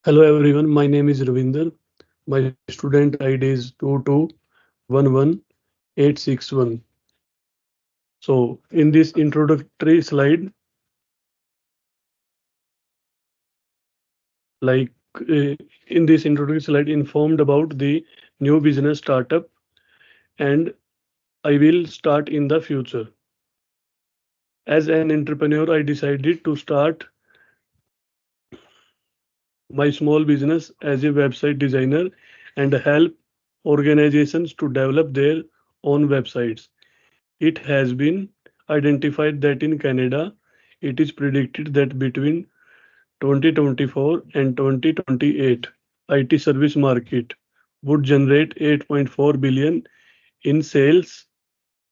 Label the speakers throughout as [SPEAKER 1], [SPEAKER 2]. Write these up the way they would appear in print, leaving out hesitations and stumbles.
[SPEAKER 1] Hello everyone, my name is Ravinder. My student ID is 2211861. So in this introductory slide, like uh, in this introductory slide informed about the new business startup and I will start in the future. As an entrepreneur, I decided to start my small business as a website designer and help organizations to develop their own websites. It has been identified that in Canada, it is predicted that between 2024 and 2028, IT service market would generate 8.4 billion in sales.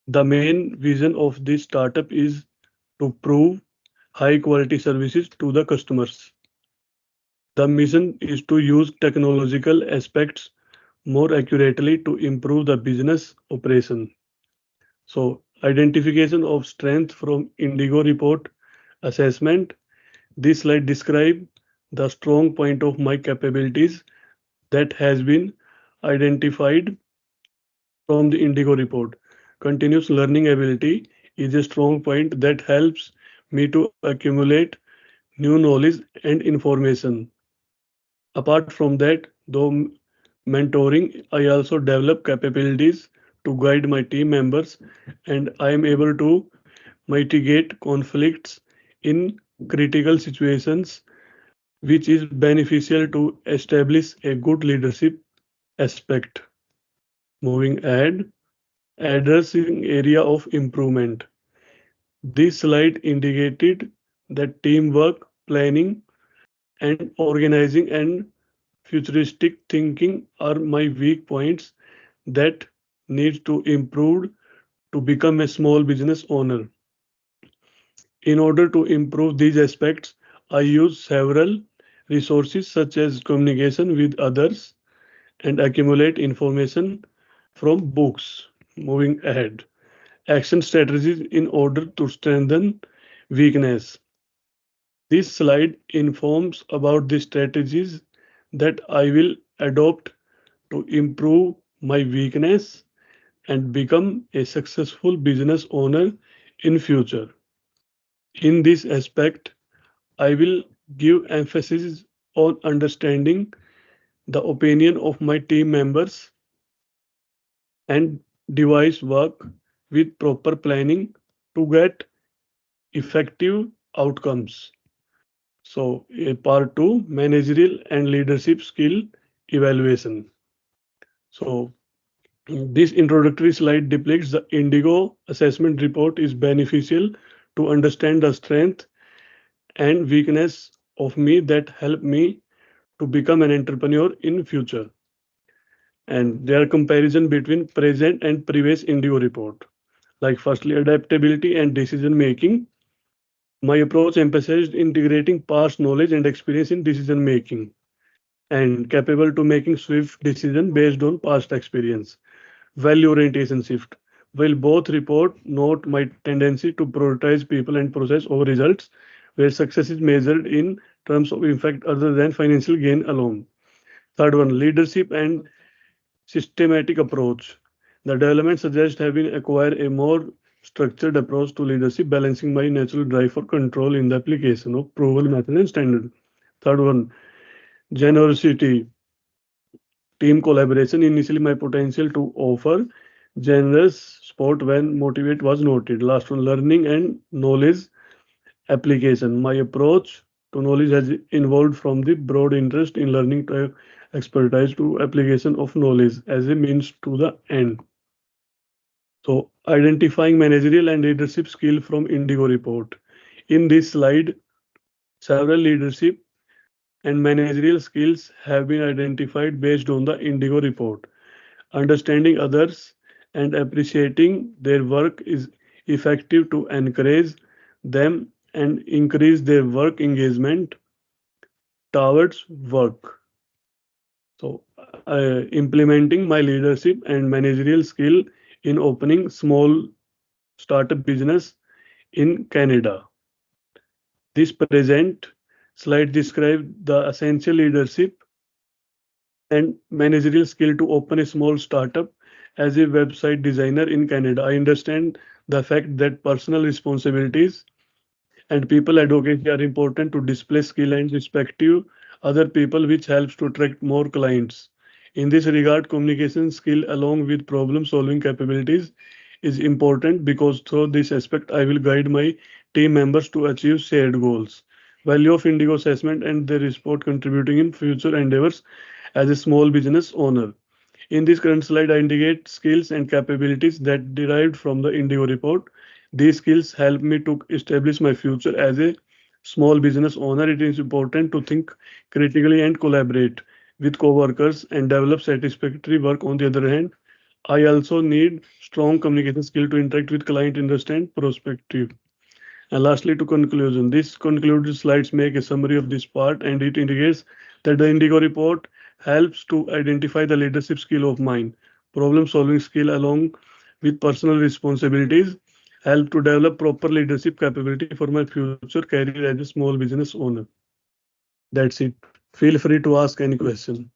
[SPEAKER 1] The main vision of this startup is to prove high quality services to the customers. The mission is to use technological aspects more accurately to improve the business operation. So, identification of strength from Indigo report assessment. This slide describe the strong point of my capabilities that has been identified from the Indigo report. Continuous learning ability is a strong point that helps me to accumulate new knowledge and information. Apart from that, though mentoring, I also develop capabilities to guide my team members and I am able to mitigate conflicts in critical situations, which is beneficial to establish a good leadership aspect. Moving ahead, addressing area of improvement. This slide indicated that teamwork, planning, and organizing and futuristic thinking are my weak points that need to improve to become a small business owner. In order to improve these aspects, I use several resources such as communication with others and accumulate information from books. Moving ahead, action strategies in order to strengthen weakness. This slide informs about the strategies that I will adopt to improve my weakness and become a successful business owner in future. In this aspect, I will give emphasis on understanding the opinion of my team members and devise work with proper planning to get effective outcomes. So, part two, managerial and leadership skill evaluation. So, this introductory slide depicts the Indigo assessment report is beneficial to understand the strength and weakness of me that help me to become an entrepreneur in future. And there are comparison between present and previous Indigo report. Like firstly, adaptability and decision making. My approach emphasized integrating past knowledge and experience in decision making and capable to making swift decision based on past experience. Value orientation shift. While both report note my tendency to prioritize people and process over results, where success is measured in terms of impact other than financial gain alone. Third one, leadership and systematic approach. The development suggests having acquired a more structured approach to leadership, balancing my natural drive for control in the application of proven method and standard. Third one, generosity, team collaboration. Initially, my potential to offer generous support when motivate was noted. Last one, learning and knowledge application. My approach to knowledge has evolved from the broad interest in learning to expertise to application of knowledge as a means to the end. So, identifying managerial and leadership skill from Indigo report. In this slide, several leadership and managerial skills have been identified based on the Indigo report. Understanding others and appreciating their work is effective to encourage them and increase their work engagement towards work. So, implementing my leadership and managerial skill in opening small startup business in Canada. This present Slide describe the essential leadership and managerial skill to open a small startup. As a website designer in Canada, I understand the fact that personal responsibilities and people advocacy are important to display skill and respective other people, which helps to attract more clients. In this regard, communication skill along with problem solving capabilities is important because through this aspect I will guide my team members to achieve shared goals. Value of Indigo assessment and their report contributing in future endeavors as a small business owner. In this current slide, I indicate skills and capabilities that derived from the Indigo report. These skills help me to establish my future as a small business owner. It is important to think critically and collaborate with coworkers and develop satisfactory work. On the other hand, I also need strong communication skill to interact with client, understand perspective. And lastly, to conclusion, this concluded slides make a summary of this part and it indicates that the Indigo report helps to identify the leadership skill of mine, problem solving skill along with personal responsibilities, help to develop proper leadership capability for my future career as a small business owner. That's it. Feel free to ask any question.